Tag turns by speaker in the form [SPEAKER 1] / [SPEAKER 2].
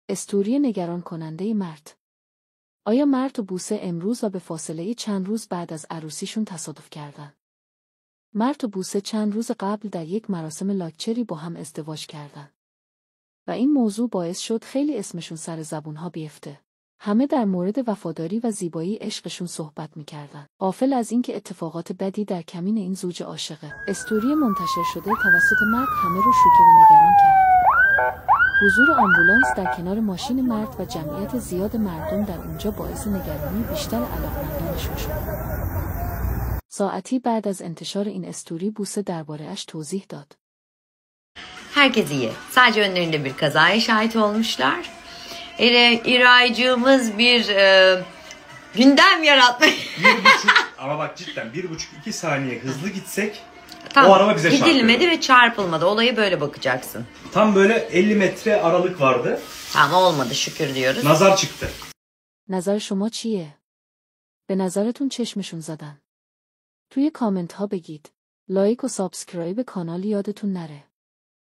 [SPEAKER 1] استوری نگران کننده مرد. آیا مرد و بوسه امروز و به فاصله چند روز بعد از عروسیشون تصادف کردن؟ مرد و بوسه چند روز قبل در یک مراسم لاکچری با هم ازدواج کردن. و این موضوع باعث شد خیلی اسمشون سر زبونها بیفته. همه در مورد وفاداری و زیبایی عشقشون صحبت می‌کردن. غافل از اینکه اتفاقات بدی در کمین این زوج عاشقه. استوری منتشر شده توسط مرد همه رو شوکه و نگران کرد. حضور آمبولانس در کنار ماشین مرد و جمعیت زیاد مردم در اونجا باعث نگرانی بیشتر علاقمندانشون شد. ساعتی بعد az انتشار این استوری buse درباره‌اş توضیح dad.
[SPEAKER 2] Herkes iyi. Sadece önlerinde bir kazaya şahit olmuşlar. İraycığımız bir gündem yaratmayı.
[SPEAKER 3] Ama bak cidden 1,5-2 saniye hızlı gitsek
[SPEAKER 2] Tam
[SPEAKER 3] o araba bize çarptı.
[SPEAKER 2] gidilmedi ve çarpılmadı. Olaya böyle bakacaksın.
[SPEAKER 3] Tam böyle 50 metre aralık vardı.
[SPEAKER 2] Ama olmadı şükür diyoruz.
[SPEAKER 3] Nazar çıktı.
[SPEAKER 1] نظر شما چیه؟ به نظرتون چشمشون زدن؟ توی کامنت ها بگید. لایک و سابسکرایب کانال یادتون نره.